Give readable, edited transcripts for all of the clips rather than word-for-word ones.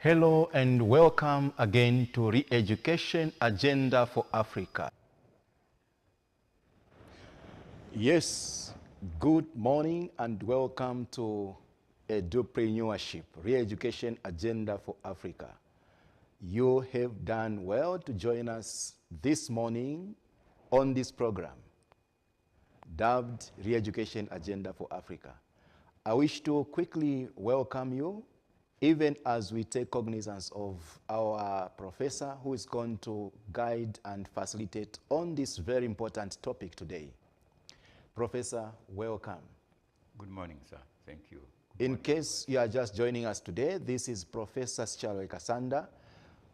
Hello and welcome again to Re-Education Agenda for Africa. Yes, good morning and welcome to Edupreneurship, Re-Education Agenda for Africa. You have done well to join us this morning on this program, dubbed Re-Education Agenda for Africa. I wish to quickly welcome you, even as we take cognizance of our professor who is going to guide and facilitate on this very important topic today. Professor, welcome. Good morning, sir. Thank you. In case you are just joining us today, this is Professor Charles Kasanda,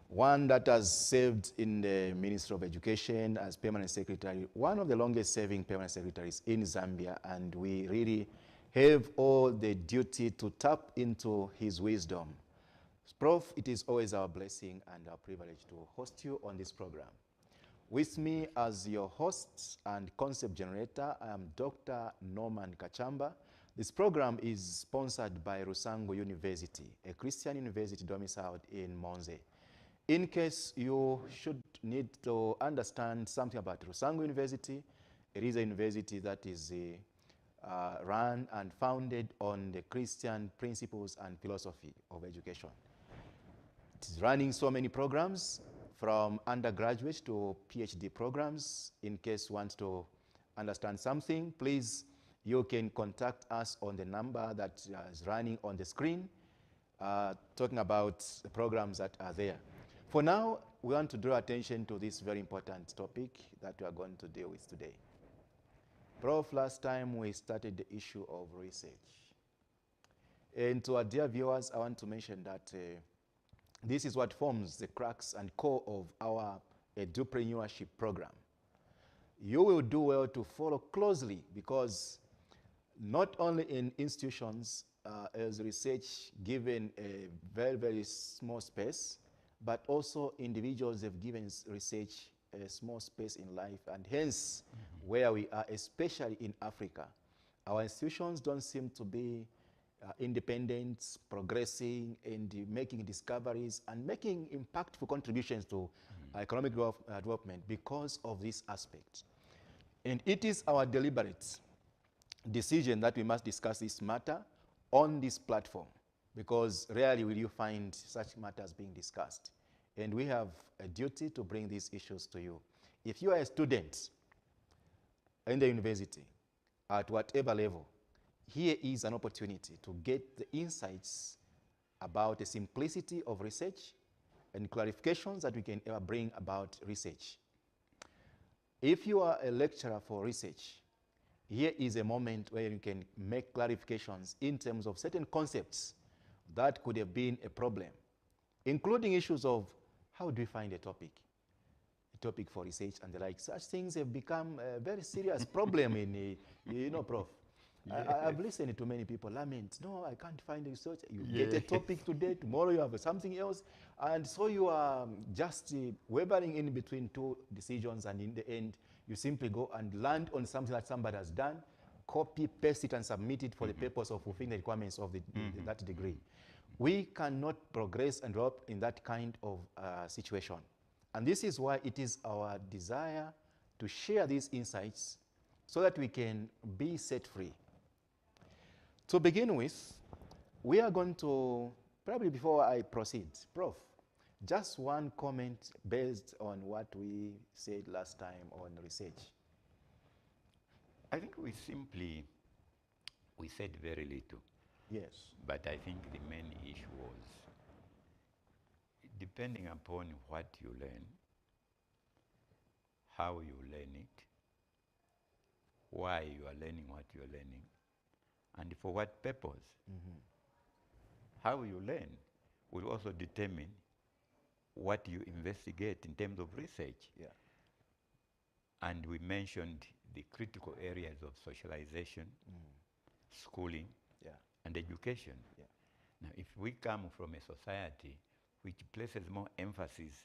one that has served in the Ministry of Education as permanent secretary, one of the longest serving permanent secretaries in Zambia, and we really have all the duty to tap into his wisdom. Prof, it is always our blessing and our privilege to host you on this program. With me as your host and concept generator, I am Dr. Norman Kachamba. This program is sponsored by Rusango University, a Christian university domiciled in Monze. In case you should need to understand something about Rusango University, it is a university that is run and founded on the Christian principles and philosophy of education. It is running so many programs from undergraduate to PhD programs. In case you want to understand something, please, you can contact us on the number that is running on the screen, talking about the programs that are there. For now, we want to draw attention to this very important topic that we are going to deal with today. Prof, last time we started the issue of research. And to our dear viewers, I want to mention that this is what forms the crux and core of our Edupreneurship program. You will do well to follow closely because not only in institutions is research given a very, very small space, but also individuals have given research a small space in life, and hence where we are, especially in Africa, our institutions don't seem to be independent, progressing, and making discoveries and making impactful contributions to economic development because of this aspect. And it is our deliberate decision that we must discuss this matter on this platform, because rarely will you find such matters being discussed. And we have a duty to bring these issues to you. If you are a student in the university, at whatever level, here is an opportunity to get the insights about the simplicity of research and clarifications that we can ever bring about research. If you are a lecturer for research, here is a moment where you can make clarifications in terms of certain concepts that could have been a problem, including issues of how do we find a topic for research and the like. Such things have become a very serious problem in, Prof. Yes. I've listened to many people lament, no, I can't find research. You get a topic today, tomorrow you have something else, and so you are just wavering in between two decisions, and in the end, you simply go and land on something that somebody has done, copy, paste it, and submit it for the purpose of fulfilling the requirements of that degree. We cannot progress and develop in that kind of situation. And this is why it is our desire to share these insights so that we can be set free. To begin with, we are going to, probably before I proceed, Prof, just one comment based on what we said last time on research. I think we said very little. Yes. But I think the main issue was, depending upon what you learn, how you learn it, why you are learning what you are learning, and for what purpose. How you learn will also determine what you investigate in terms of research. Yeah. And we mentioned the critical areas of socialization, schooling, and education. Yeah. Now, if we come from a society which places more emphasis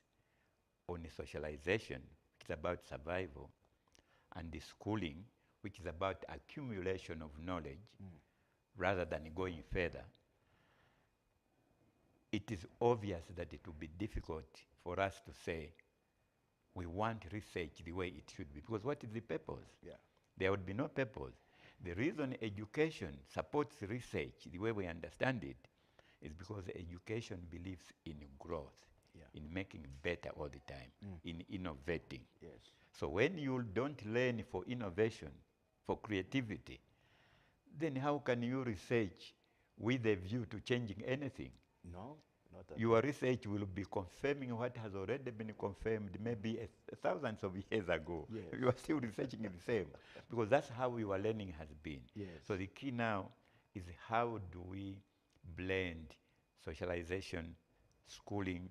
on the socialization, which is about survival, and the schooling, which is about accumulation of knowledge, rather than going further, it is obvious that it will be difficult for us to say we want research the way it should be. Because what is the purpose? Yeah. There would be no purpose. The reason education supports research the way we understand it is because education believes in growth, Yeah. in making better all the time, in innovating. Yes. So when you don't learn for innovation, for creativity, then how can you research with a view to changing anything? No, not at all. Your research will be confirming what has already been confirmed maybe thousands of years ago. Yes. You are still researching the same, because that's how your learning has been. Yes. So the key now is how do we blend socialization, schooling,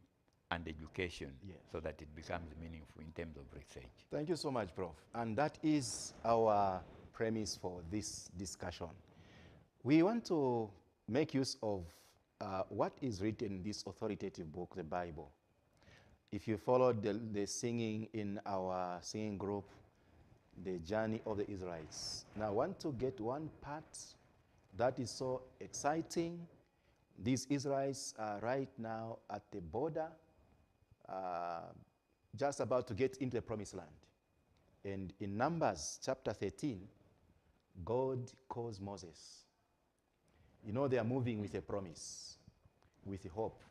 and education, Yes. so that it becomes meaningful in terms of research. Thank you so much, Prof. And that is our premise for this discussion. We want to make use of what is written in this authoritative book, the Bible. If you followed the singing in our singing group, the journey of the Israelites. Now I want to get one part that is so exciting. These Israelites are right now at the border, just about to get into the promised land. And in Numbers chapter 13, God calls Moses. You know, they are moving with a promise, with a hope.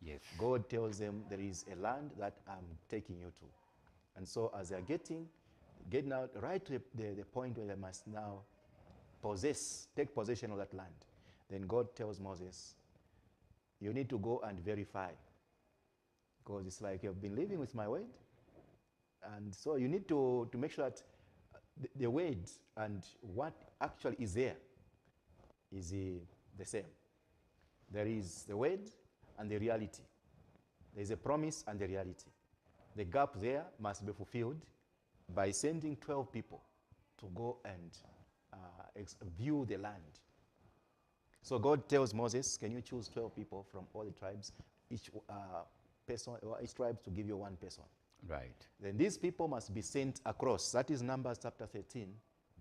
Yes. God tells them there is a land that I'm taking you to. And so as they're getting out right to the point where they must now take possession of that land, then God tells Moses, you need to go and verify. Because it's like you've been living with my word. And so you need to make sure that the word and what actually is there is the same. There is the word and the reality. There is a promise and the reality. The gap there must be fulfilled by sending 12 people to go and view the land. So God tells Moses, can you choose 12 people from all the tribes, each person, or each tribe to give you one person. Right. Then these people must be sent across. That is Numbers chapter 13,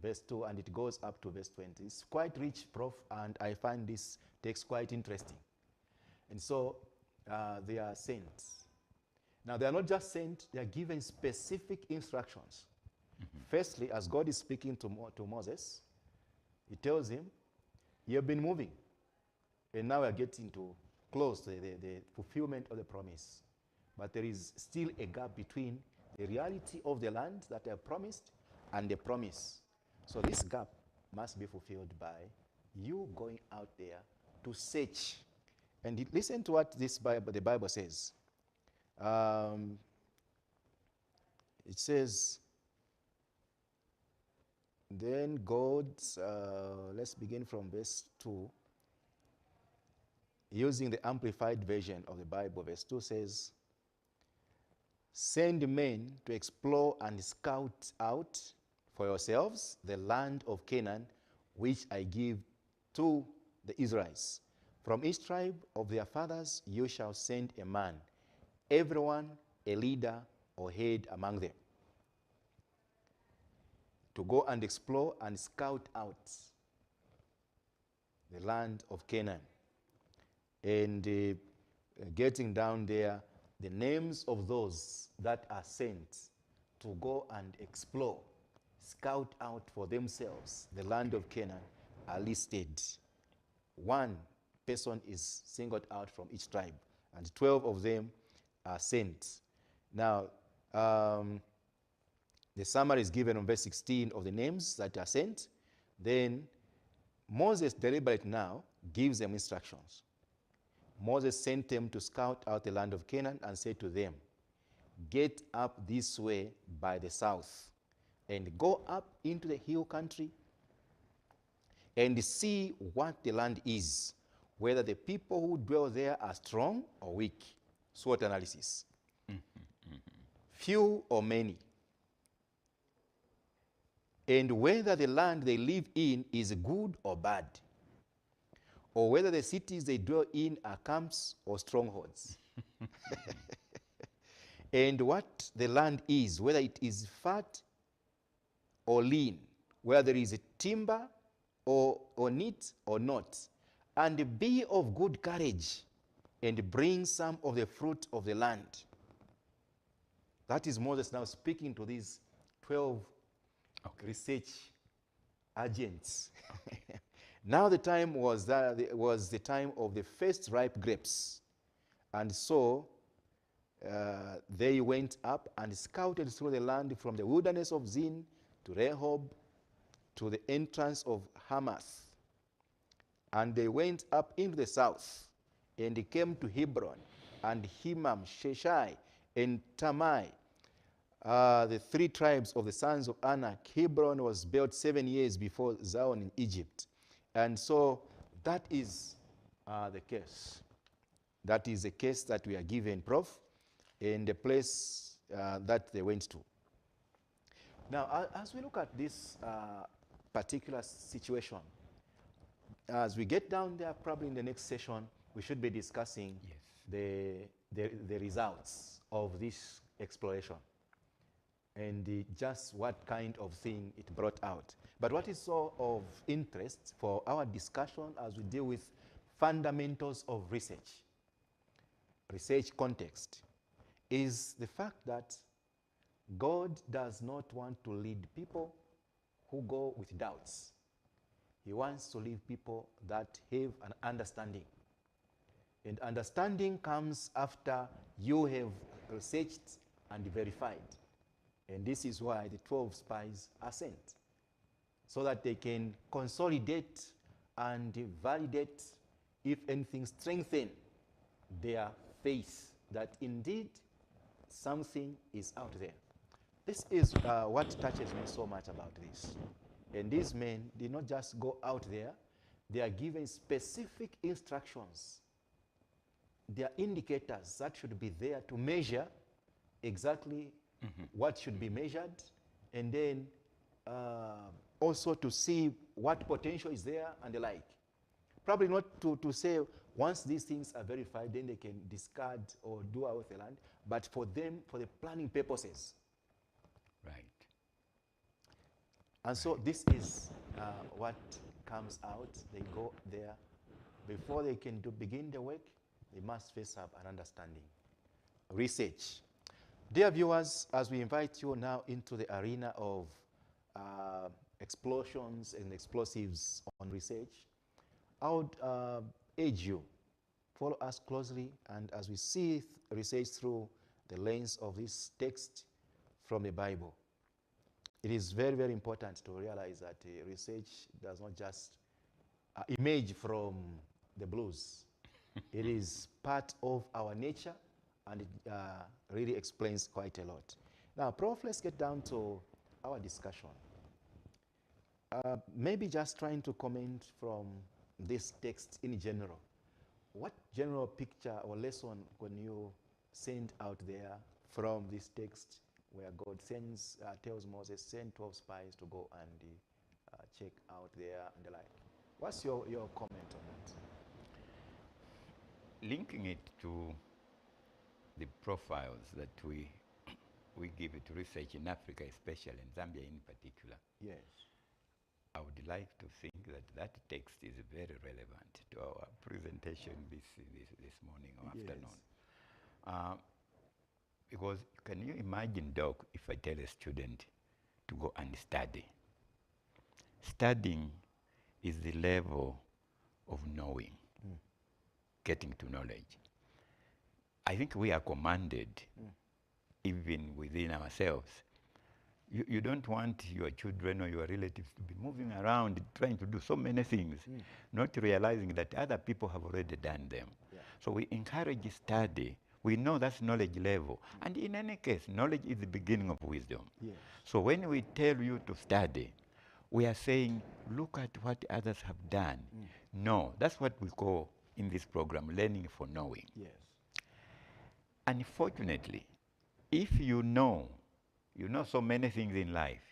verse 2, and it goes up to verse 20. It's quite rich, Prof, and I find this text quite interesting. And so they are sent. Now, they are not just sent, they are given specific instructions. Firstly, as God is speaking to Moses, he tells him, you have been moving, and now we are getting to close to the fulfillment of the promise. But there is still a gap between the reality of the land that I have promised and the promise. So this gap must be fulfilled by you going out there to search. And listen to what the Bible says. It says, then God, let's begin from verse 2. Using the Amplified Version of the Bible, verse 2 says, send men to explore and scout out for yourselves the land of Canaan, which I give to the Israelites. From each tribe of their fathers you shall send a man, everyone a leader or head among them, to go and explore and scout out the land of Canaan. And getting down there, the names of those that are sent to go and explore, scout out for themselves the land of Canaan are listed. One person is singled out from each tribe, and 12 of them are sent. Now, the summary is given on verse 16 of the names that are sent. Then Moses deliberately now gives them instructions. Moses sent them to scout out the land of Canaan and said to them, get up this way by the south and go up into the hill country and see what the land is, whether the people who dwell there are strong or weak. SWOT analysis. Few or many. And whether the land they live in is good or bad, or whether the cities they dwell in are camps or strongholds. And what the land is, whether it is fat or lean, whether there is a timber or neat or not, and be of good courage, and bring some of the fruit of the land. That is Moses now speaking to these 12 research agents. Now the time was the time of the first ripe grapes. And so they went up and scouted through the land from the wilderness of Zin to Rehob to the entrance of Hamath. And they went up into the south, and they came to Hebron, and Himam, Sheshai, and Tamai, the three tribes of the sons of Anak. Hebron was built 7 years before Zoan in Egypt. And so that is the case. That is the case that we are given, Prof, in the place that they went to. Now, as we look at this particular situation, as we get down there, probably in the next session, we should be discussing the results of this exploration and just what kind of thing it brought out. But what is so of interest for our discussion as we deal with fundamentals of research context, is the fact that God does not want to lead people who go with doubts. He wants to lead people that have an understanding. And understanding comes after you have researched and verified. And this is why the 12 spies are sent, so that they can consolidate and validate, if anything, strengthen their faith that indeed something is out there. This is what touches me so much about this. And these men did not just go out there. They are given specific instructions. They are indicators that should be there to measure exactly what should be measured, and then also to see what potential is there and the like. Probably not to say once these things are verified, then they can discard or do away with the land, but for them, for the planning purposes. Right. And so this is what comes out. They go there. Before they can begin the work, they must first have an understanding. Research. Dear viewers, as we invite you now into the arena of explosions and explosives on research, I would urge you, follow us closely, and as we see research through the lens of this text from the Bible, it is very, very important to realize that research does not just emerge from the blues. It is part of our nature, and it really explains quite a lot. Now, Prof, let's get down to our discussion. Maybe just trying to comment from this text in general. What general picture or lesson can you send out there from this text where God tells Moses, send 12 spies to go and check out there and the like? What's your comment on that? Linking it to the profiles that we give it to research in Africa, especially in Zambia in particular. Yes. I would like to think that text is very relevant to our presentation this morning or afternoon. Because can you imagine, Doc, if I tell a student to go and study? Studying is the level of knowing, getting to knowledge. I think we are commanded, even within ourselves. You don't want your children or your relatives to be moving around trying to do so many things, not realizing that other people have already done them. Yeah. So we encourage study. We know that's knowledge level. And in any case, knowledge is the beginning of wisdom. Yes. So when we tell you to study, we are saying, look at what others have done. No, that's what we call in this program, learning for knowing. Yes. Unfortunately, if you know so many things in life,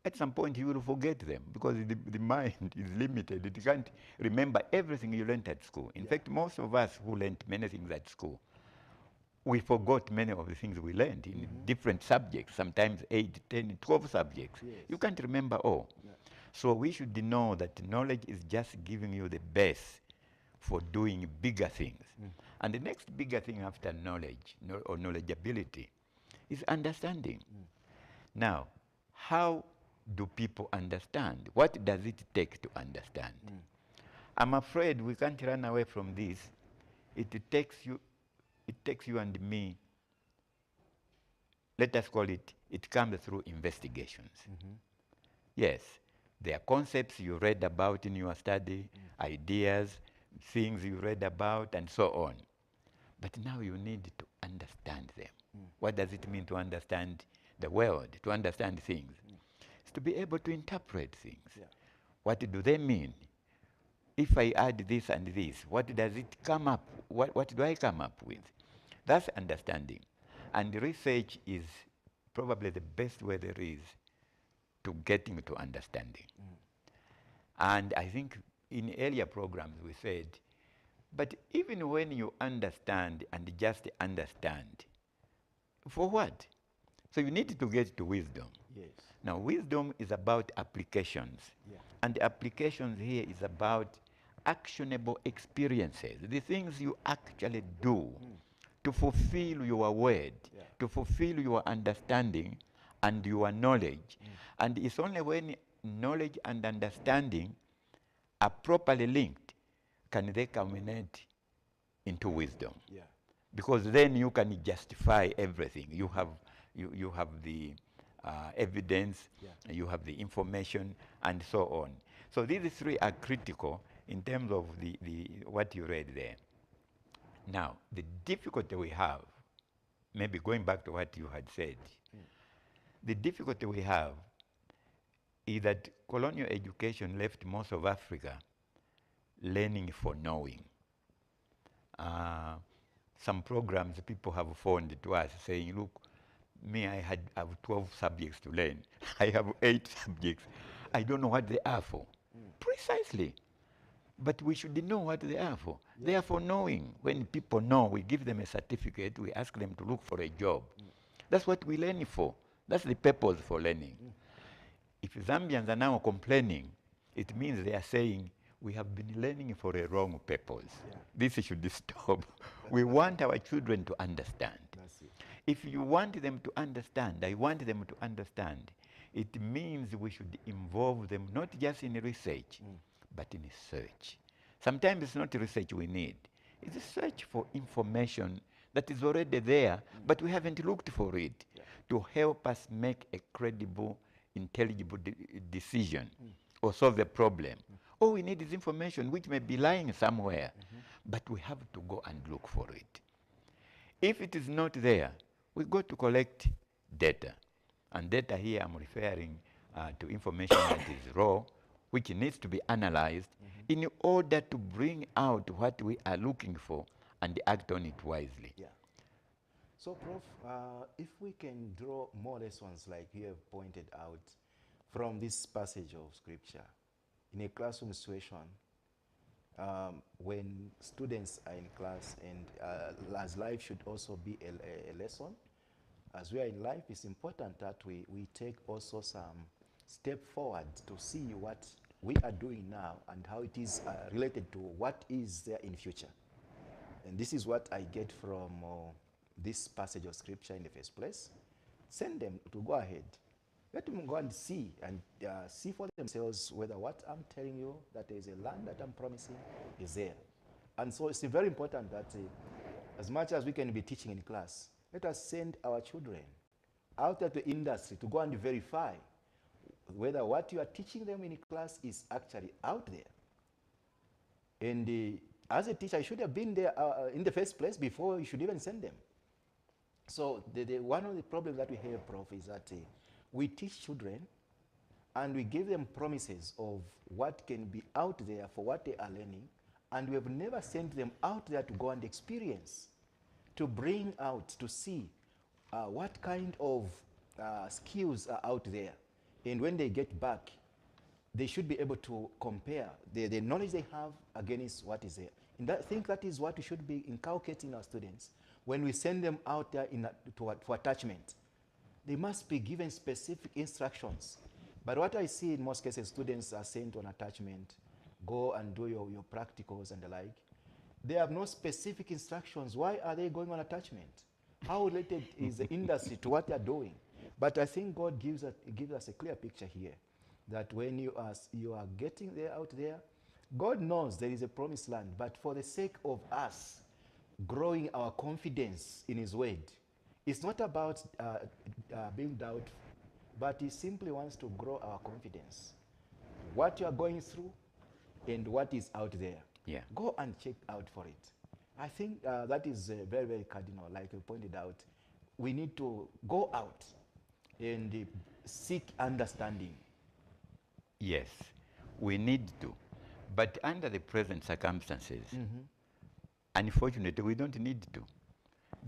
at some point you will forget them because the mind is limited. It can't remember everything you learned at school. In fact, most of us who learned many things at school, we forgot many of the things we learned in different subjects, sometimes 8, 10, 12 subjects. Yes. You can't remember all. Yeah. So we should know that knowledge is just giving you the base for doing bigger things. And the next bigger thing after knowledge or knowledgeability is understanding. Now, how do people understand? What does it take to understand? I'm afraid we can't run away from this. It takes you and me, let us call it, it comes through investigations. Yes, there are concepts you read about in your study, ideas, things you read about, and so on. But now you need to understand them. What does it mean to understand the world, to understand things? It's to be able to interpret things. What do they mean? If I add this and this, what does it come up? What do I come up with? That's understanding. And research is probably the best way there is to getting to understanding. And I think in earlier programs we said, but even when you understand and just understand, for what? So you need to get to wisdom. Yes. Now, wisdom is about applications. And applications here is about actionable experiences, the things you actually do to fulfill your word, to fulfill your understanding and your knowledge. And it's only when knowledge and understanding are properly linked can they culminate into wisdom. Because then you can justify everything. You have the evidence, you have the information, and so on. So these three are critical in terms of what you read there. Now, the difficulty we have, maybe going back to what you had said, the difficulty we have is that colonial education left most of Africa learning for knowing. Some programs people have phoned to us saying, look, me, I have 12 subjects to learn. I have 8 subjects. I don't know what they are for. Precisely. But we should know what they are for. They are for knowing. When people know, we give them a certificate, we ask them to look for a job. That's what we learn for. That's the purpose for learning. If Zambians are now complaining, it means they are saying, we have been learning for a wrong purpose. This should stop. We want our children to understand. If you want them to understand, I want them to understand, it means we should involve them not just in research, but in search. Sometimes it's not research we need. It's a search for information that is already there, but we haven't looked for it to help us make a credible, intelligible decision or solve a problem. All we need is information which may be lying somewhere, but we have to go and look for it. If it is not there, we go to collect data. And data here I'm referring to information that is raw, which needs to be analyzed in order to bring out what we are looking for and act on it wisely. So, Prof, if we can draw more lessons like you have pointed out from this passage of Scripture, in a classroom situation, when students are in class, and as life should also be a lesson, as we are in life, it's important that we take also some step forward to see what we are doing now and how it is related to what is there in future. And this is what I get from this passage of Scripture in the first place. Send them to go ahead. Let them go and see for themselves whether what I'm telling you, that there is a land that I'm promising, is there. And so it's very important that as much as we can be teaching in class, let us send our children out there to industry to go and verify whether what you are teaching them in class is actually out there. And as a teacher, I should have been there in the first place before you should even send them. So one of the problems that we have, Prof, is that we teach children and we give them promises of what can be out there for what they are learning, and we have never sent them out there to go and experience, to bring out, to see what kind of skills are out there. And when they get back, they should be able to compare the knowledge they have against what is there. And I think that is what we should be inculcating our students. When we send them out there for attachment, they must be given specific instructions. But what I see in most cases, students are sent on attachment, go and do your practicals and the like. They have no specific instructions. Why are they going on attachment? How related is the industry to what they're doing? But I think God gives us a clear picture here that when you are getting there out there, God knows there is a promised land, but for the sake of us growing our confidence in His word, it's not about being doubtful, but He simply wants to grow our confidence. What you are going through and what is out there. Yeah. Go and check out for it. I think that is very, very cardinal. Like you pointed out, we need to go out and seek understanding. Yes, we need to. But under the present circumstances, unfortunately, we don't need to.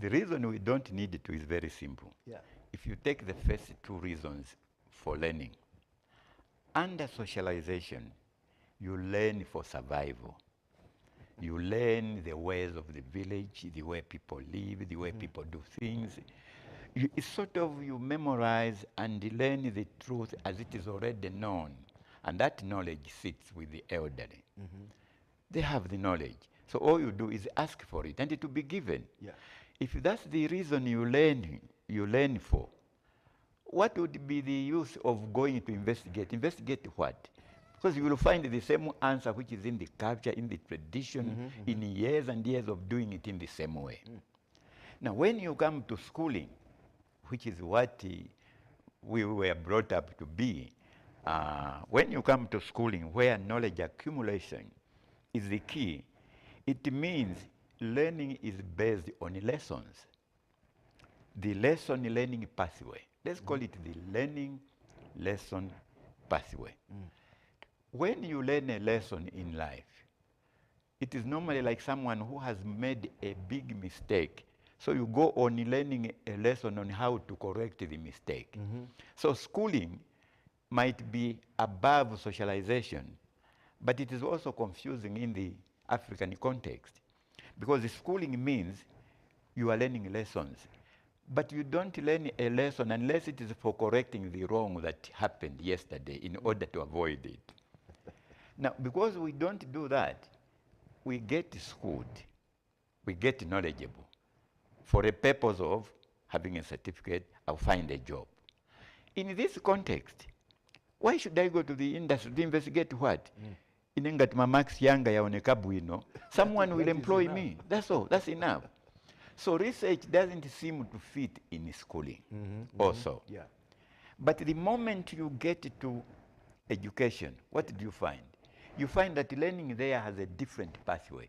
The reason we don't need to is very simple. Yeah. If you take the first two reasons for learning, under socialization, you learn for survival. You learn the ways of the village, the way people live, the way people do things. It's sort of you memorize and learn the truth as it is already known. And that knowledge sits with the elderly. They have the knowledge. So all you do is ask for it and it will be given. Yeah. If that's the reason you learn for, what would be the use of going to investigate? Investigate what? Because you will find the same answer which is in the culture, in the tradition, in years and years of doing it in the same way. Now, when you come to schooling, which is what we were brought up to be, when you come to schooling where knowledge accumulation is the key, it means learning is based on lessons. The lesson learning pathway. Let's call it the learning lesson pathway. When you learn a lesson in life, it is normally like someone who has made a big mistake. So you go on learning a lesson on how to correct the mistake. So schooling might be above socialization, but it is also confusing in the African context. Because the schooling means you are learning lessons. But you don't learn a lesson unless it is for correcting the wrong that happened yesterday in order to avoid it. Now, because we don't do that, we get schooled, we get knowledgeable for a purpose of having a certificate or find a job. In this context, why should I go to the industry to investigate what? Inengatma Max Yanga yaoneka bwino. Someone will employ me. That's all. That's enough. So research doesn't seem to fit in schooling also. Yeah. But the moment you get to education, what do you find? You find that learning there has a different pathway.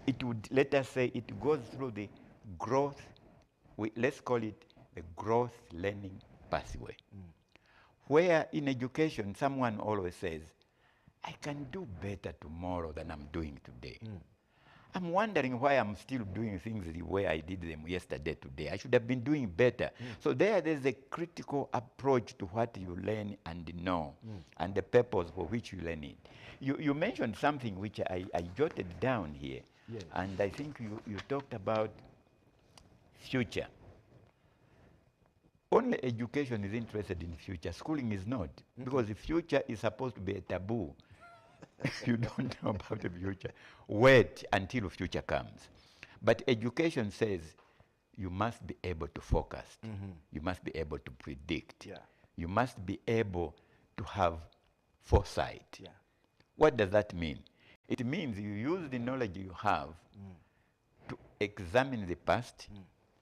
It would, let us say, it goes through the growth, let's call it the growth learning pathway. Where in education, someone always says, I can do better tomorrow than I'm doing today. I'm wondering why I'm still doing things the way I did them yesterday, today. I should have been doing better. So there's a critical approach to what you learn and know, and the purpose for which you learn it. You mentioned something which I jotted down here, Yes. and I think you talked about future. Only education is interested in future. Schooling is not, because the future is supposed to be a taboo. You don't know about the future. Wait until the future comes. But education says you must be able to focus. You must be able to predict. Yeah. You must be able to have foresight. Yeah. What does that mean? It means you use the knowledge you have to examine the past,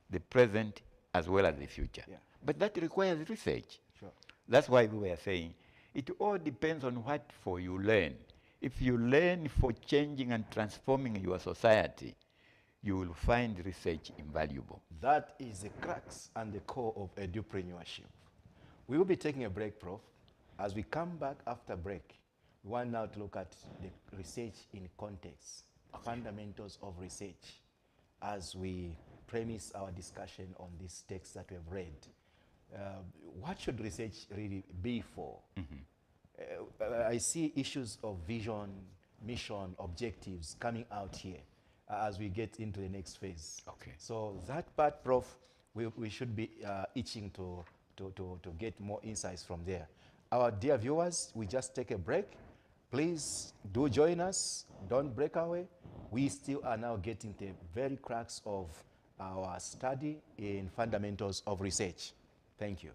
the present, as well as the future. Yeah. But that requires research. Sure. That's why we were saying it all depends on what for you learn. If you learn for changing and transforming your society, you will find research invaluable. That is the crux and the core of edupreneurship. We will be taking a break, Prof. As we come back after break, we want now to look at the research in context, fundamentals of research, as we premise our discussion on this text that we have read. What should research really be for? I see issues of vision, mission, objectives coming out here as we get into the next phase. Okay. So that part, Prof, we should be itching to get more insights from there. Our dear viewers, we just take a break. Please do join us. Don't break away. We still are now getting the very crux of our study in fundamentals of research. Thank you.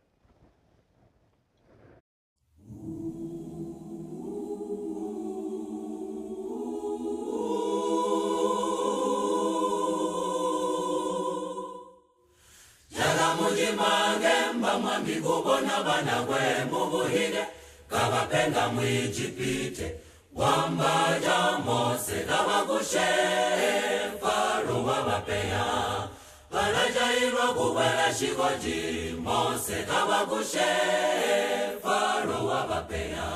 Magemba mwambi kubona bana kwe mubuhige kabapenga mwijipite wambaja Mose kabagushe Faro wabapeya banajairwa kubwela shikoji Mose kabagushe Faro wabapeya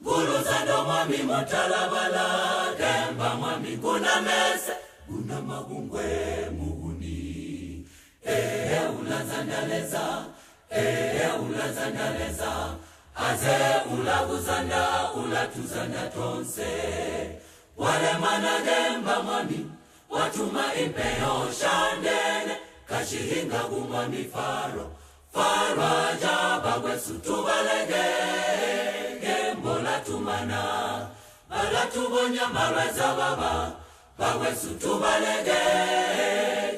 gulu zando mwami mutalabala gemba mwami kuna mese kuna magungwe muhuni ulazandaleza aze ulaguzanda ulatuzanda tonse wale managemba mwami watuma impeyo shandene kashihinga kumwami Faro ajaba sutubalege gembo latumana balatubonya malweza baba bagwe sutubalege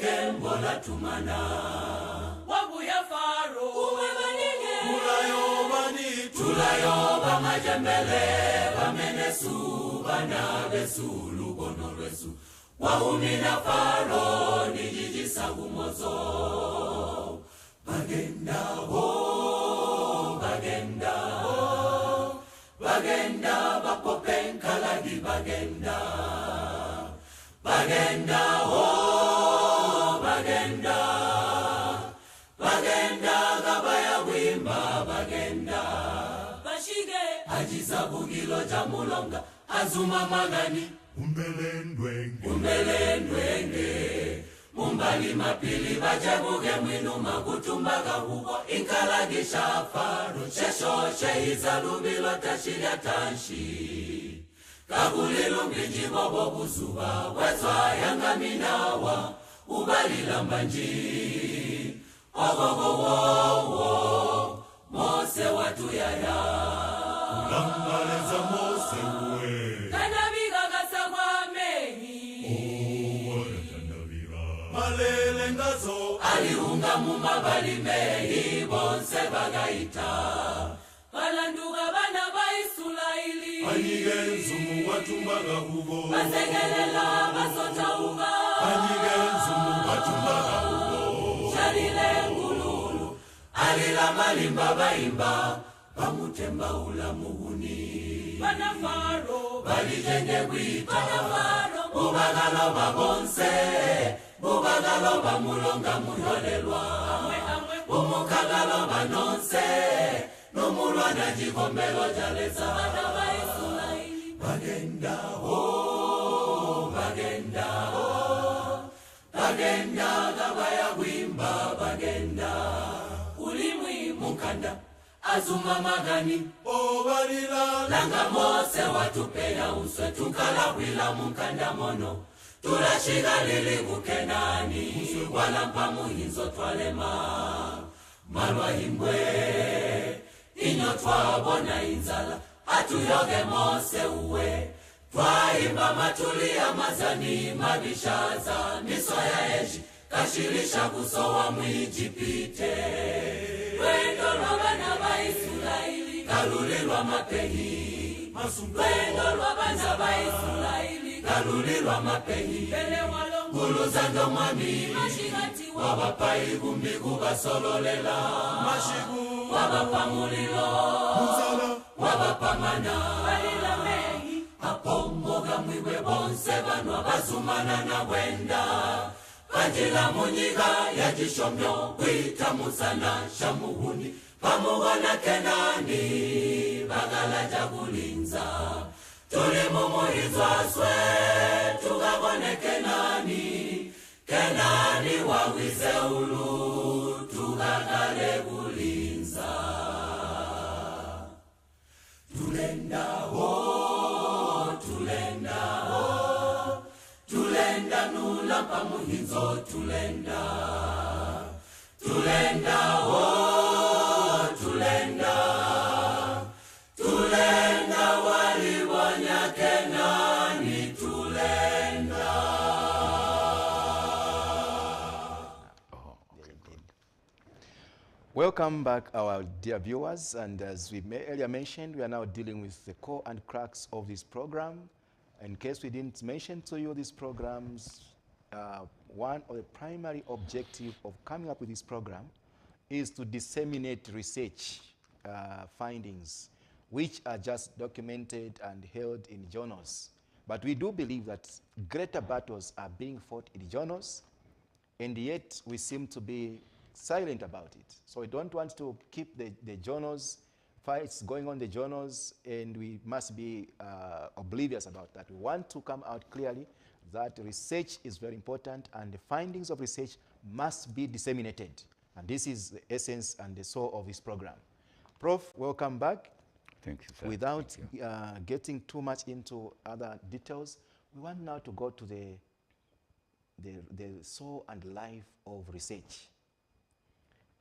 gembo latumana wabuya Faro umebanige tulayoba majembele bamenesu bana besu lubono lwesu wahumina Faro nijijisa gumozo bagenda bapopenkalagi bagenda gabaya wimba bagenda bashige ajiza bugilo jamulonga azuma magani umbelendwenge mumbali mapili bajebuge mwinu magutumbaga huko inkalagisha Faro sheshoshe izalubilo tashiria tanshi kagulilu mbijibobo buzuba wezwa yangaminawa ubalila mbanji ogogowowo Mose watu yaya ulambaleza Mose uwe tandabiga gasagwa mehi malele ngazo aliunga mumabali mehi bonse bagaita balanduga bana baisulaili anyigenzu muwatumbaga hugo basegelela basotauga anyigenzu muwatumbaga hugo sharile ngululu alila malimba baimba bamutemba ula muhuni bana Faro balijenge gwita bana Faro ubagalo babonse ubagalo bamulonga muholelwa umukagalo banonse nomulwana jikombelo jaleza bana baisulaili bagenda gabaya wimba bagenda ulimwi mukanda azuma magani obalila langa Mose watupeya uswe tukala wila mukanda mono tulashiga lili mukenani walampa muhinzo twalema malwa himbwe inyo twabona inzala atuyoge Mose uwe twaimba matulia mazani mabishaza miso ya eji kashilisha kusowa mwijipite wendo lwa bana baisulaili kalulilwa mapehi wendo lwa bana baisulaili kalulilwa mapehi ngulu zando mwami wabapai gumbigu basololela wabapa mulilo wabapa mana apomoga mwiwe bonse banwa bazumana na wenda Anjila munyiga ya jishomyo wita musana shamuhuni pamugona Kenani bagala jagulinza tuli mumuhizwa swe tugabone Kenani wawize ulu tugagale gulinza tulenda nula pamuhinzo tulenda waliwa Welcome back, our dear viewers. And as we earlier mentioned, we are now dealing with the core and crux of this program. In case we didn't mention to you, these programs, one of the primary objective of coming up with this program is to disseminate research findings, which are just documented and held in journals. But we do believe that greater battles are being fought in journals, and yet we seem to be silent about it. So we don't want to keep the journals, fights going on in the journals, and we must be oblivious about that. We want to come out clearly that research is very important, and the findings of research must be disseminated. And this is the essence and the soul of this program. Prof, welcome back. Thank you, sir. Without getting too much into other details, we want now to go to the soul and life of research.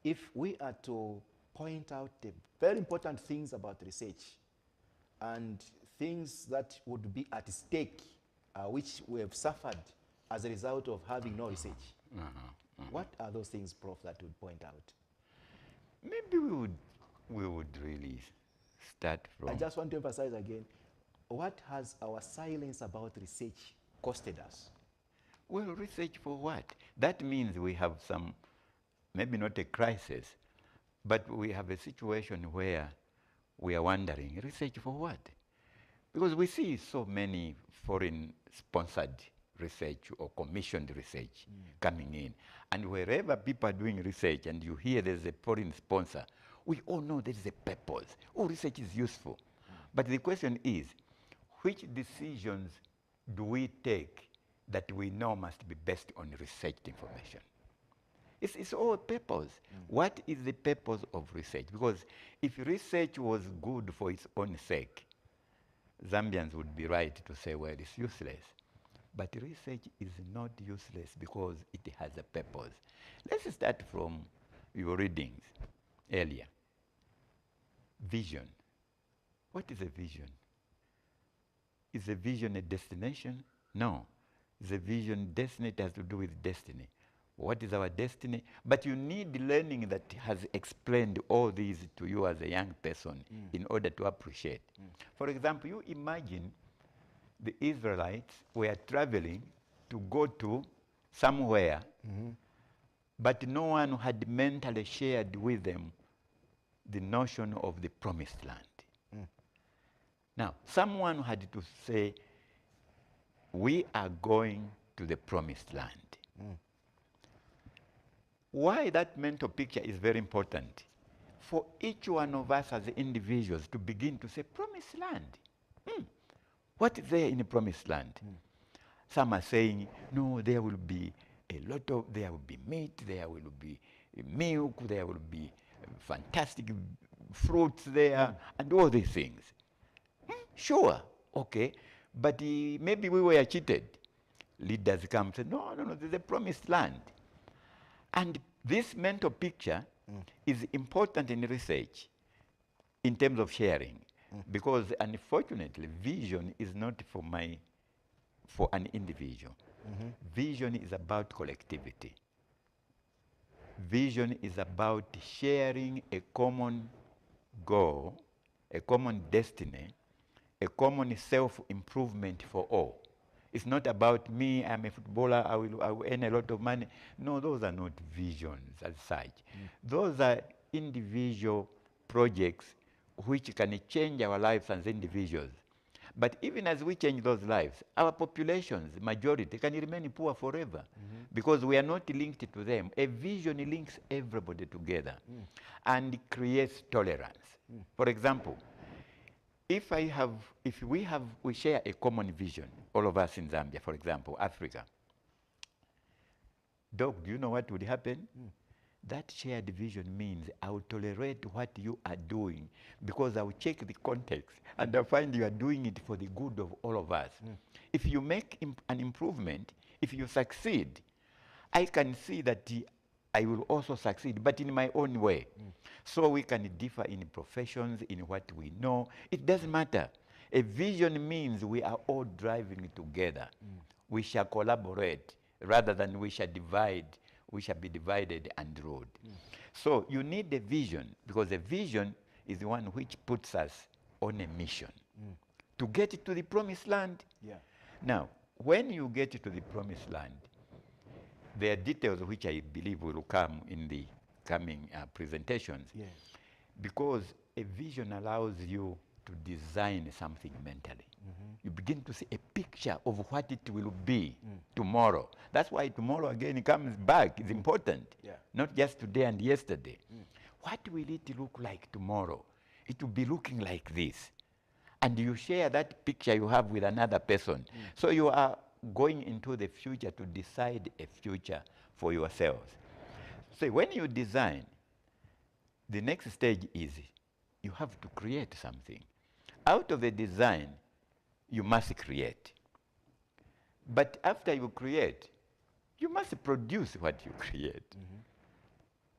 If we are to point out the very important things about research and things that would be at stake, which we have suffered as a result of having no research, what are those things, Prof, that would point out? Maybe we would really start from... I just want to emphasize again, what has our silence about research costed us? Well, research for what? That means we have some, maybe not a crisis, but we have a situation where we are wondering, research for what? Because we see so many foreign-sponsored research or commissioned research coming in. And wherever people are doing research and you hear there's a foreign sponsor, we all know there is a purpose. Oh, research is useful. But the question is, which decisions do we take that we know must be based on researched information? It's all purpose. What is the purpose of research? Because if research was good for its own sake, Zambians would be right to say, well, it's useless. But research is not useless because it has a purpose. Let's start from your readings earlier. Vision. What is a vision? Is a vision a destination? No. Is a vision destiny? It has to do with destiny. What is our destiny? But you need learning that has explained all these to you as a young person in order to appreciate. For example, you imagine the Israelites were traveling to go to somewhere, but no one had mentally shared with them the notion of the promised land. Now, someone had to say, we are going to the promised land. Why that mental picture is very important? For each one of us as individuals to begin to say, promised land. What is there in the promised land? Some are saying, no, there will be there will be meat, there will be milk, there will be fantastic fruits there, and all these things. Sure, okay, but maybe we were cheated. Leaders come and say, no, there's a promised land. And this mental picture is important in research in terms of sharing, because unfortunately, vision is not for an individual. Vision is about collectivity. Vision is about sharing a common goal, a common destiny, a common self-improvement for all. It's not about me, I'm a footballer, I will earn a lot of money. No, those are not visions as such. Those are individual projects which can change our lives as individuals. But even as we change those lives, our populations, majority, can remain poor forever because we are not linked to them. A vision links everybody together and creates tolerance. For example, if we share a common vision, all of us in Zambia, for example, Africa, Doc, do you know what would happen? That shared vision means I will tolerate what you are doing because I will check the context and I find you are doing it for the good of all of us. If you make an improvement, if you succeed, I can see that I will also succeed, but in my own way. So we can differ in professions, in what we know. It doesn't matter. A vision means we are all driving together. We shall collaborate rather than we shall divide we shall be divided and ruled. So you need a vision, because a vision is the one which puts us on a mission to get to the promised land. Yeah. Now, when you get to the promised land, there are details which I believe will come in the coming presentations. Yes. Because a vision allows you to design something mentally. You begin to see a picture of what it will be tomorrow. That's why tomorrow again comes back. It's important. Yeah. Not just today and yesterday. What will it look like tomorrow? It will be looking like this. And you share that picture you have with another person. So you are going into the future to decide a future for yourselves. So when you design, the next stage is you have to create something. Out of the design, you must create. But after you create, you must produce what you create.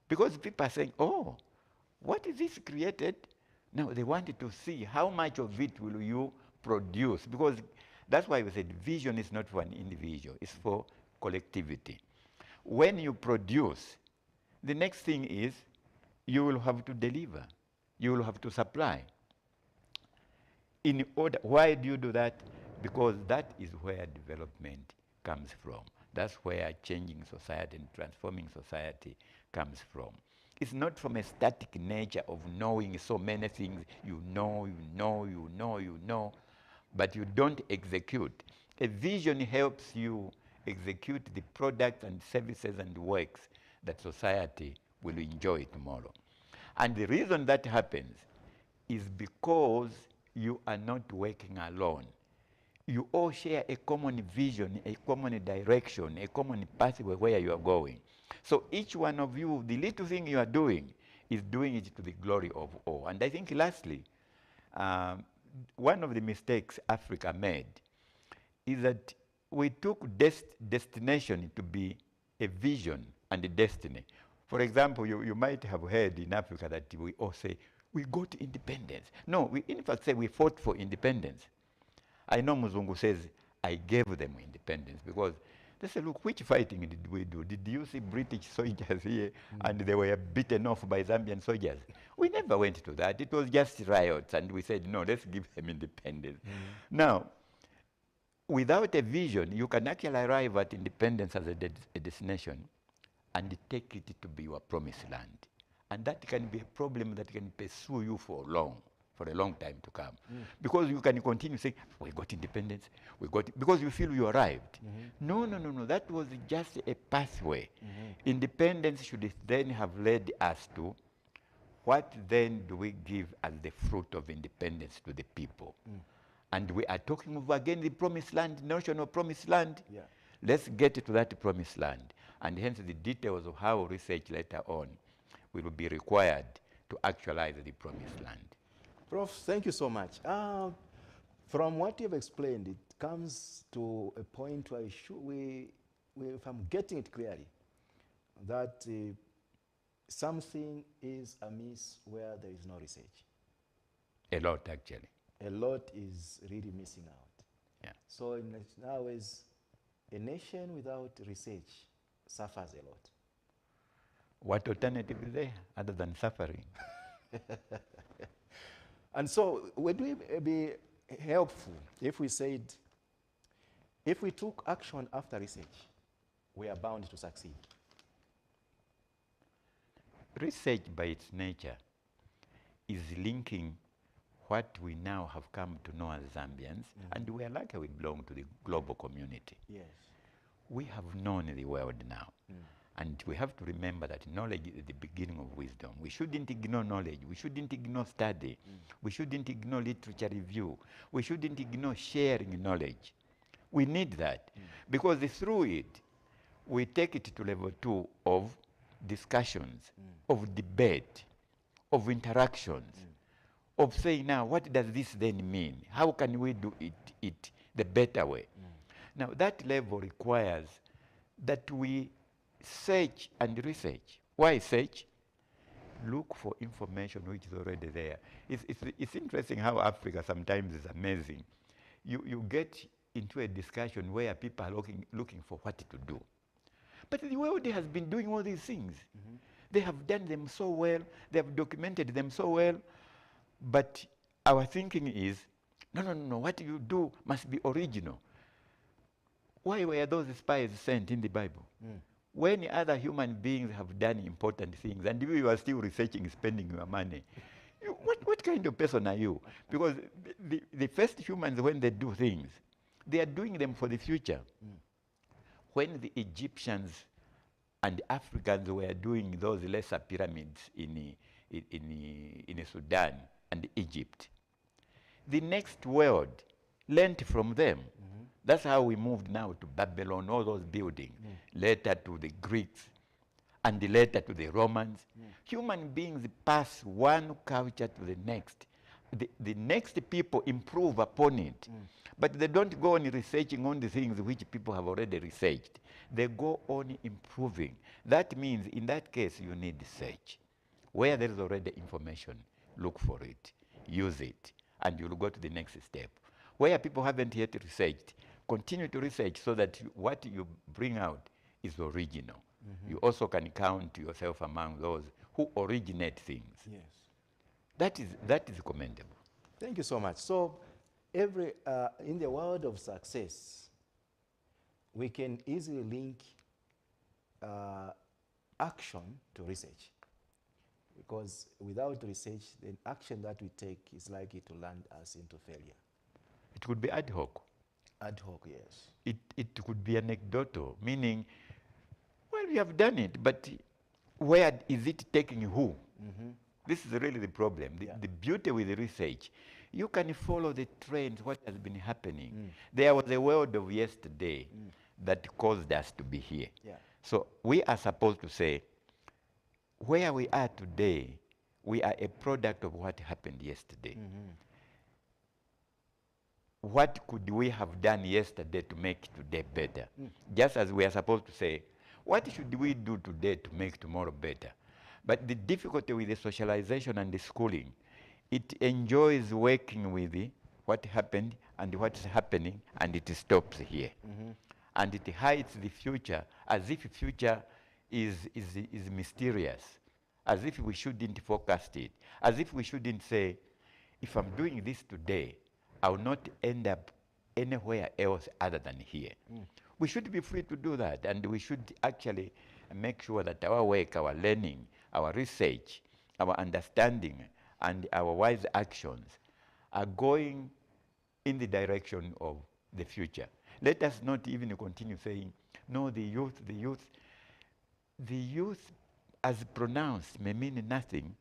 Because people are saying, oh, what is this created? Now they wanted to see how much of it will you produce. Because that's why we said vision is not for an individual, it's for collectivity. When you produce, the next thing is you will have to deliver. You will have to supply. In order, why do you do that? Because that is where development comes from. That's where changing society and transforming society comes from. It's not from a static nature of knowing so many things. You know, but you don't execute. A vision helps you execute the products and services and works that society will enjoy tomorrow. And the reason that happens is because you are not working alone. You all share a common vision, a common direction, a common pathway where you are going. So each one of you, the little thing you are doing, is doing it to the glory of all. And I think lastly, one of the mistakes Africa made is that we took destination to be a vision and a destiny. For example, you might have heard in Africa that we all say, we got independence. No, we in fact say we fought for independence. I know Muzungu says, I gave them independence, because they say, look, which fighting did we do? Did you see British soldiers here and they were beaten off by Zambian soldiers? We never went to that. It was just riots, and we said, no, let's give them independence. Now, without a vision, you can actually arrive at independence as a destination and take it to be your promised land. And that can be a problem that can pursue you for a long time to come. Because you can continue saying, we got independence, because you feel you arrived. No, that was just a pathway. Independence should then have led us to, what then do we give as the fruit of independence to the people? And we are talking of, again, the promised land, notion of promised land. Yeah. Let's get to that promised land. And hence the details of how research later on will be required to actualize the promised land. Prof, thank you so much. From what you've explained, it comes to a point where if I'm getting it clearly, that something is amiss where there is no research. A lot, actually. A lot is really missing out. Yeah. So in other ways, a nation without research suffers a lot. What alternative is there other than suffering? And so would it be helpful if we said, if we took action after research, we are bound to succeed? Research by its nature is linking what we now have come to know as Zambians, and we are lucky we belong to the global community. Yes. We have known the world now. And we have to remember that knowledge is the beginning of wisdom. We shouldn't ignore knowledge. We shouldn't ignore study. We shouldn't ignore literature review. We shouldn't ignore sharing knowledge. We need that. Because through it, we take it to level 2 of discussions, of debate, of interactions, of saying, now, what does this then mean? How can we do it the better way? Now, that level requires that we search and research. Why search? Look for information which is already there. It's interesting how Africa sometimes is amazing. You get into a discussion where people are looking for what to do. But the world has been doing all these things. They have done them so well, they have documented them so well, but our thinking is, no, what you do must be original. Why were those spies sent in the Bible? When other human beings have done important things and you are still researching, spending your money, what kind of person are you? Because the first humans, when they do things, they are doing them for the future. When the Egyptians and Africans were doing those lesser pyramids in Sudan and Egypt, the next world learnt from them. That's how we moved now to Babylon, all those buildings, later to the Greeks, and later to the Romans. Human beings pass one culture to the next. The next people improve upon it. But they don't go on researching on the things which people have already researched. They go on improving. That means, in that case, you need search. Where there is already information, look for it, use it, and you'll go to the next step. Where people haven't yet researched, continue to research so that what you bring out is original. You also can count yourself among those who originate things. Yes. That is commendable. Thank you so much. So, in the world of success, we can easily link action to research. Because without research, the action that we take is likely to land us into failure. It could be ad hoc. Ad hoc, yes. It could be anecdotal, meaning, well, we have done it, but where is it taking who? This is really the problem. The beauty with the research, you can follow the trends, what has been happening. There was a world of yesterday that caused us to be here. So we are supposed to say, where we are today, we are a product of what happened yesterday. What could we have done yesterday to make today better? Just as we are supposed to say, what should we do today to make tomorrow better? But the difficulty with the socialization and the schooling, it enjoys working with what happened and what's happening, and it stops here. And it hides the future as if future is mysterious, as if we shouldn't forecast it, as if we shouldn't say, if I'm doing this today, I will not end up anywhere else other than here. We should be free to do that, and we should actually make sure that our work, our learning, our research, our understanding, and our wise actions are going in the direction of the future. Let us not even continue saying, no, the youth. The youth as pronounced may mean nothing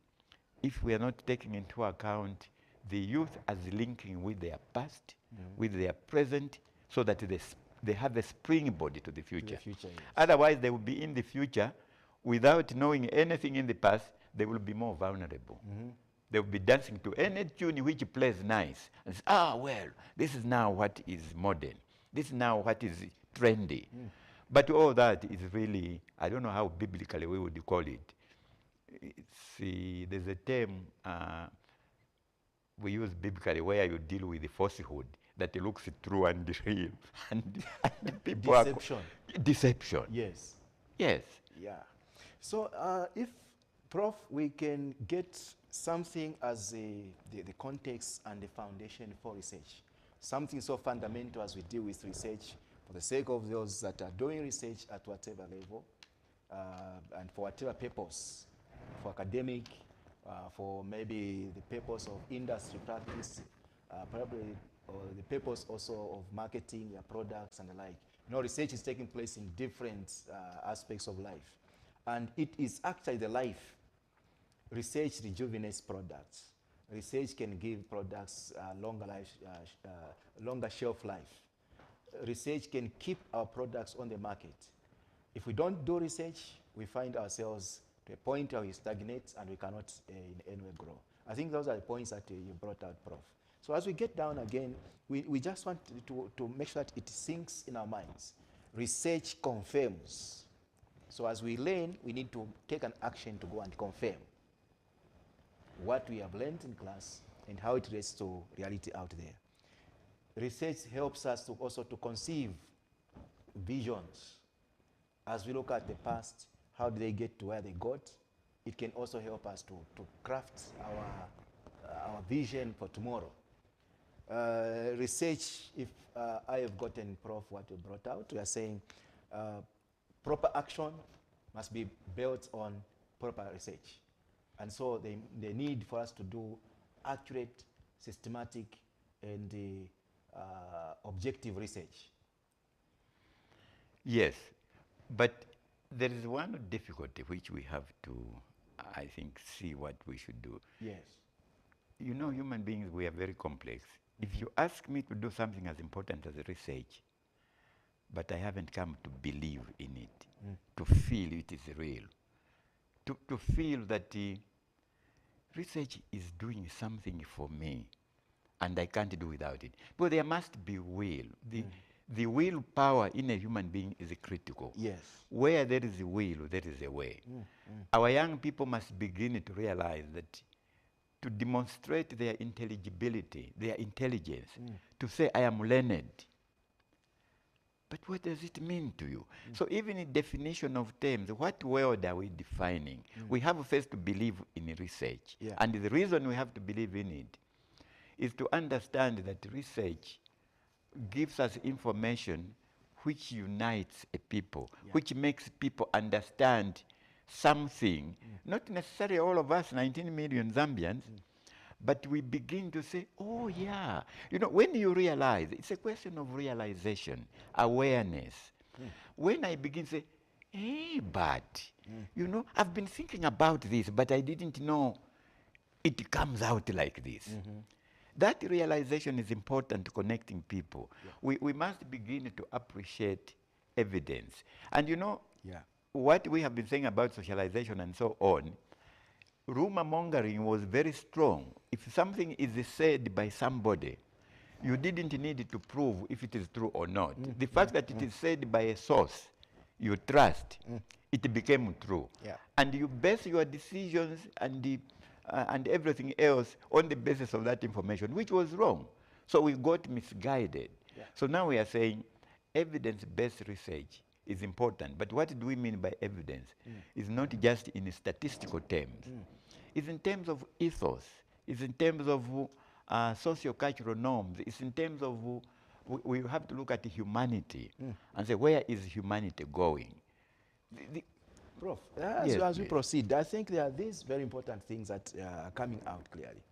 if we are not taking into account the youth as linking with their past, with their present, so that they have a springboard to the future. Yes. Otherwise, they will be in the future without knowing anything in the past. They will be more vulnerable. They will be dancing to any tune which plays nice. And say, well, this is now what is modern. This is now what is trendy. But all that is really, I don't know how biblically we would call it. There's a term we use biblically where you deal with the falsehood that looks true and real. and people Deception. Deception. Yes. Yes. Yeah. So if, Prof, we can get something as the context and the foundation for research, something so fundamental as we deal with research for the sake of those that are doing research at whatever level and for whatever purpose, for academic, for maybe the purpose of industry practice, probably or the purpose also of marketing their products and the like. Research is taking place in different aspects of life. And it is actually the life. Research rejuvenates products. Research can give products longer shelf life. Research can keep our products on the market. If we don't do research, we find ourselves to a point where we stagnate and we cannot in any way grow. I think those are the points that you brought out, Prof. So as we get down again, we just want to make sure that it sinks in our minds. Research confirms. So as we learn, we need to take an action to go and confirm what we have learned in class and how it relates to reality out there. Research helps us to also to conceive visions as we look at the past, how did they get to where they got? It can also help us to craft our vision for tomorrow. Research, if I have gotten, Prof, what you brought out, we are saying proper action must be built on proper research. And so the need for us to do accurate, systematic, and objective research. Yes, but there is one difficulty which we have to, I think, see what we should do. Yes. You know, human beings, we are very complex. If you ask me to do something as important as research, but I haven't come to believe in it, to feel it is real, to feel that research is doing something for me, and I can't do without it. But there must be will. The willpower in a human being is critical. Yes. Where there is a will, there is a way. Our young people must begin to realize that to demonstrate their intelligibility, their intelligence, to say, I am learned. But what does it mean to you? So even in definition of terms, what world are we defining? We have first to believe in research. Yeah. And the reason we have to believe in it is to understand that research gives us information which unites a people, which makes people understand something, not necessarily all of us, 19 million Zambians, but we begin to say, oh yeah. You know, when you realize, it's a question of realization, awareness. When I begin to say, hey, but, you know, I've been thinking about this, but I didn't know it comes out like this. That realization is important to connecting people. We must begin to appreciate evidence. And you know, what we have been saying about socialization and so on, rumor mongering was very strong. If something is said by somebody, you didn't need to prove if it is true or not. The fact that it is said by a source you trust, it became true. And you base your decisions and everything else on the basis of that information, which was wrong. So we got misguided. So now we are saying evidence-based research is important. But what do we mean by evidence? It's not just in statistical terms. It's in terms of ethos. It's in terms of socio-cultural norms. It's in terms of, we have to look at humanity and say, where is humanity going? Prof, as we proceed, I think there are these very important things that are coming out clearly.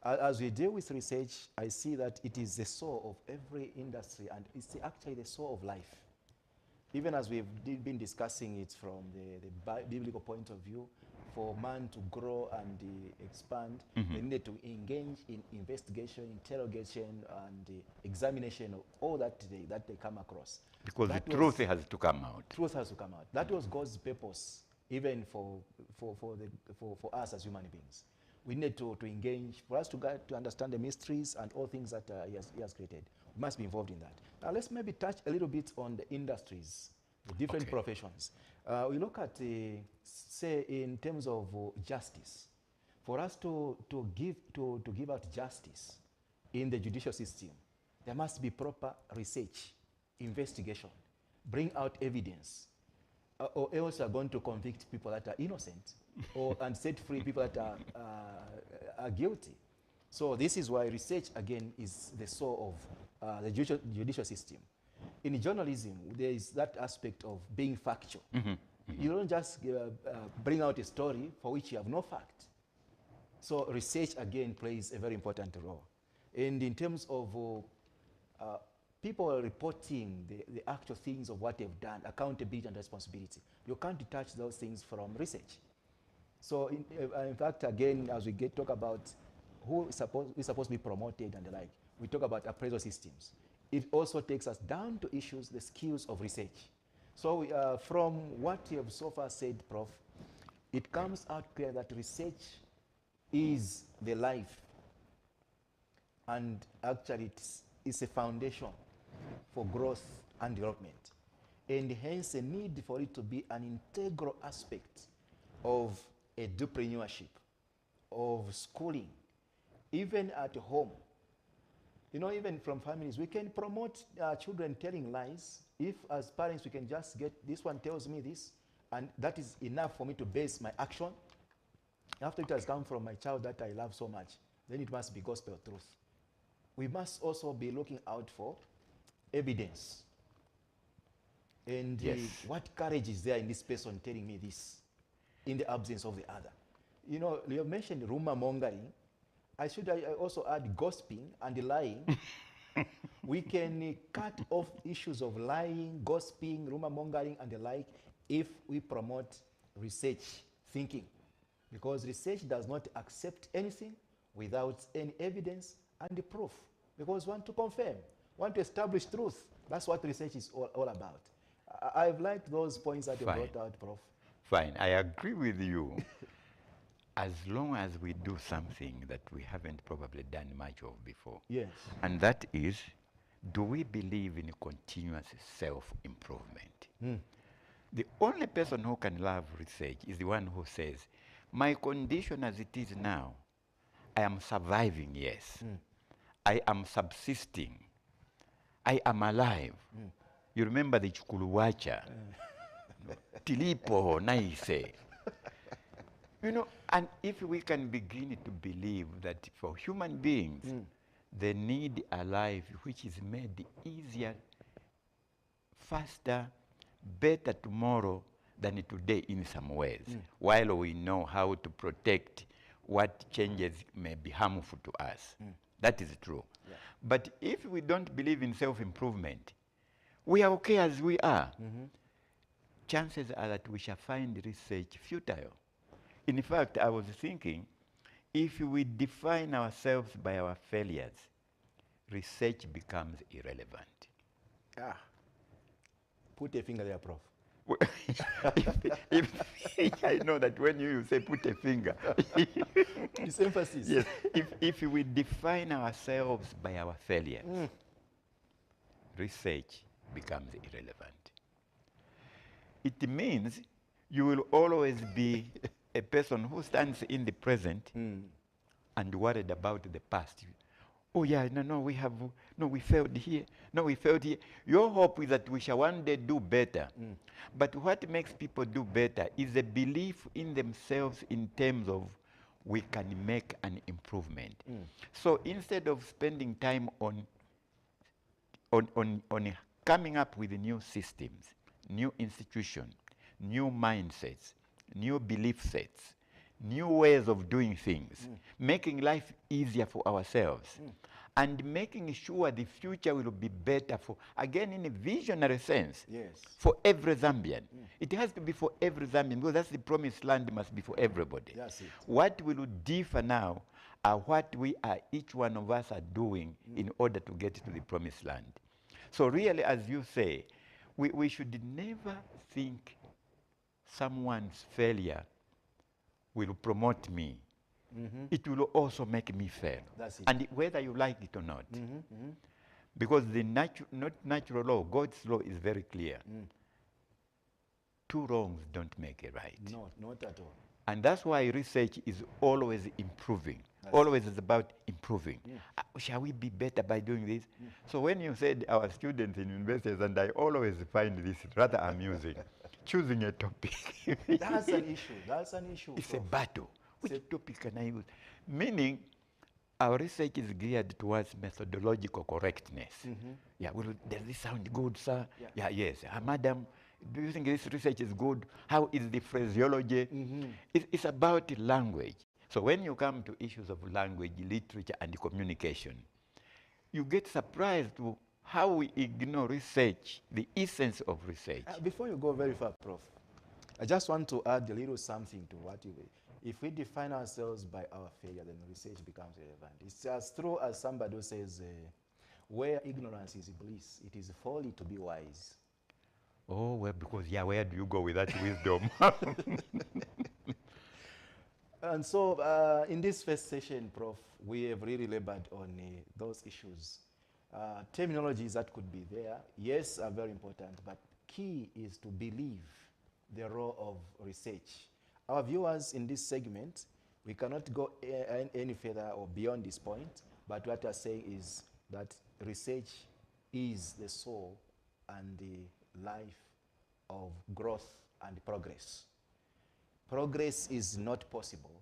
As we deal with research, I see that it is the soul of every industry, and it's actually the soul of life. Even as we've been discussing it from the biblical point of view, for man to grow and expand, they needed to engage in investigation, interrogation, and examination of all that they come across. Because the truth has to come out. Truth has to come out. That was God's purpose, even for us as human beings. We need to engage, for us to understand the mysteries and all things that he has created. We must be involved in that. Now let's maybe touch a little bit on the industries, the different professions. We look at, say, in terms of justice. For us to give out justice in the judicial system, there must be proper research, investigation, bring out evidence, or else are going to convict people that are innocent and set free people that are guilty. So this is why research, again, is the soul of the judicial system. In journalism, there is that aspect of being factual. You don't just bring out a story for which you have no fact. So research, again, plays a very important role. And in terms of people reporting the actual things of what they've done, accountability and responsibility, you can't detach those things from research. So in fact, again, as we talk about who is supposed to be promoted and the like, we talk about appraisal systems. It also takes us down to issues, the skills of research. So from what you have so far said, Prof, it comes out clear that research is the life, and actually it's a foundation for growth and development, and hence a need for it to be an integral aspect of edupreneurship, of schooling, even at home. You know, even from families, we can promote children telling lies. If as parents we can just get, this one tells me this, and that is enough for me to base my action. After it has come from my child that I love so much, then it must be gospel truth. We must also be looking out for evidence. And Yes. what courage is there in this person telling me this in the absence of the other? You know, you have mentioned rumor mongering. I also add gossiping and lying. We can cut off issues of lying, gossiping, rumor mongering, and the like if we promote research thinking. Because research does not accept anything without any evidence and the proof. Because we want to confirm, want to establish truth. That's what research is all about. I've liked those points that you Fine. brought out, Prof. Fine, I agree with you. As long as we do something that we haven't probably done much of before. Yes. And that is, do we believe in continuous self-improvement? The only person who can love research is the one who says, my condition as it is now, I am surviving, yes. I am subsisting. I am alive. You remember the Chukuluwacha? Tilipo naise. You know, and if we can begin to believe that for human beings, they need a life which is made easier, faster, better tomorrow than today in some ways, while we know how to protect what changes may be harmful to us. That is true. Yeah. But if we don't believe in self-improvement, we are okay as we are. Chances are that we shall find research futile. In fact, I was thinking, if we define ourselves by our failures, research becomes irrelevant. Put a finger there, Prof. if I know that when you say put a finger. It's emphasis. Yes. If we define ourselves by our failures, research becomes irrelevant. It means you will always be a person who stands in the present and worried about the past. Oh yeah, we failed here. No, we failed here. Your hope is that we shall one day do better. But what makes people do better is a belief in themselves in terms of we can make an improvement. So instead of spending time on coming up with new systems, new institutions, new mindsets, new belief sets, new ways of doing things, making life easier for ourselves, and making sure the future will be better for, again, in a visionary sense, for every Zambian. It has to be for every Zambian, because that's the promised land, must be for everybody. That's it. What will differ now are what we are, each one of us are doing in order to get to the promised land. So really, as you say, we should never think someone's failure will promote me. It will also make me fail. That's it. And whether you like it or not. Because the natural law, God's law is very clear. Two wrongs don't make a right. No, not at all. And that's why research is always improving. Always is about improving. Shall we be better by doing this? So when you said our students in universities, and I always find this rather amusing, choosing a topic. That's an issue. That's an issue. It's Prof. a battle. Which topic can I use? Meaning, our research is geared towards methodological correctness. Yeah, well, does this sound good, sir? Yeah, yes. Madam, do you think this research is good? How is the phraseology? It's about language. So when you come to issues of language, literature, and communication, you get surprised to how we ignore research, the essence of research. Before you go very far, Prof, I just want to add a little something to what you... If we define ourselves by our failure, then research becomes relevant. It's as true as somebody who says, where ignorance is bliss, it is folly to be wise. Oh, well, because, yeah, where do you go with that wisdom? And so in this first session, Prof, we have really labored on those issues. Terminologies that could be there, yes, are very important, but key is to believe the role of research. Our viewers in this segment, we cannot go any further or beyond this point, but what we are saying is that research is the soul and the life of growth and progress. Progress is not possible,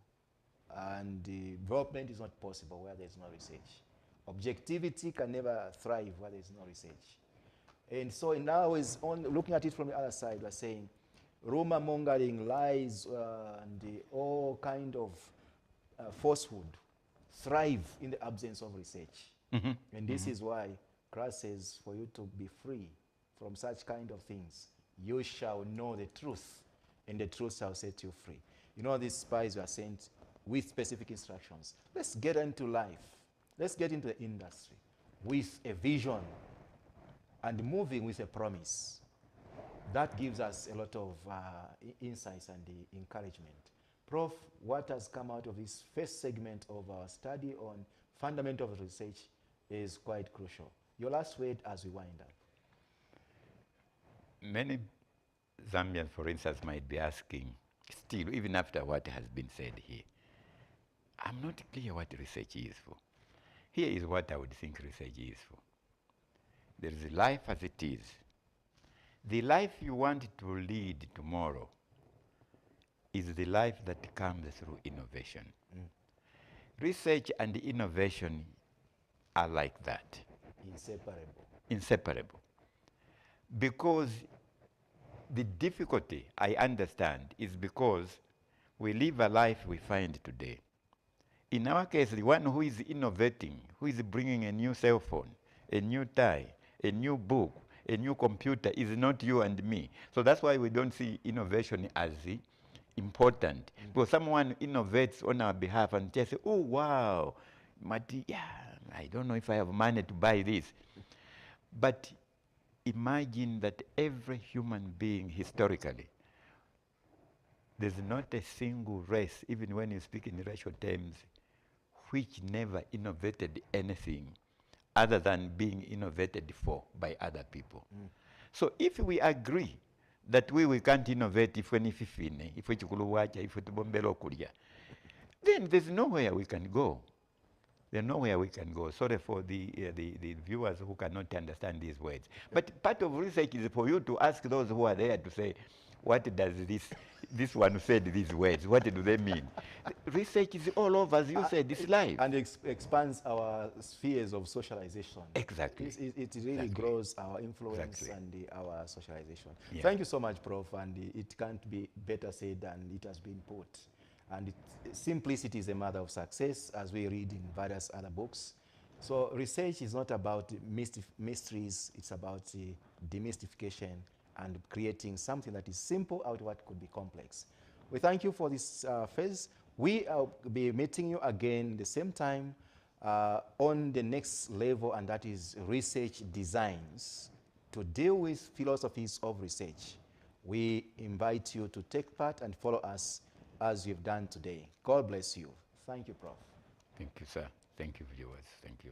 and development is not possible where there is no research. Objectivity can never thrive where there is no research. And so now is on looking at it from the other side, we're saying rumor mongering, lies, and all kind of falsehood thrive in the absence of research. And this is why Christ says, for you to be free from such kind of things, you shall know the truth, and the truth shall set you free. You know, these spies were sent with specific instructions. Let's get into life. Let's get into the industry with a vision and moving with a promise. That gives us a lot of insights and encouragement. Prof, what has come out of this first segment of our study on fundamentals of research is quite crucial. Your last word as we wind up. Many Zambians, for instance, might be asking, still, even after what has been said here, I'm not clear what research is for. Here is what I would think research is for. There is life as it is. The life you want to lead tomorrow is the life that comes through innovation. Research and innovation are like that. Inseparable. Inseparable. Because the difficulty, I understand, is because we live a life we find today. In our case, the one who is innovating, who is bringing a new cell phone, a new tie, a new book, a new computer is not you and me. So that's why we don't see innovation as important. Because someone innovates on our behalf and just say, oh, wow, Mati, yeah, I don't know if I have money to buy this. But imagine that every human being historically, there's not a single race, even when you speak in racial terms, which never innovated anything other than being innovated for by other people. So if we agree that we can't innovate if we then there's nowhere we can go. There's nowhere we can go. Sorry for the viewers who cannot understand these words. But part of research is for you to ask those who are there to say, what does this one said these words, what do they mean? Research is all over, as you said, this life. And expands our spheres of socialization. Exactly. It really grows our influence and our socialization. Yeah. Thank you so much, Prof. And it can't be better said than it has been put. And simplicity is a mother of success, as we read in various other books. So research is not about mysteries, it's about demystification and creating something that is simple out of what could be complex. We thank you for this phase. We will be meeting you again the same time on the next level, and that is research designs to deal with philosophies of research. We invite you to take part and follow us as you've done today. God bless you. Thank you, Prof. Thank you, sir. Thank you, viewers. Thank you.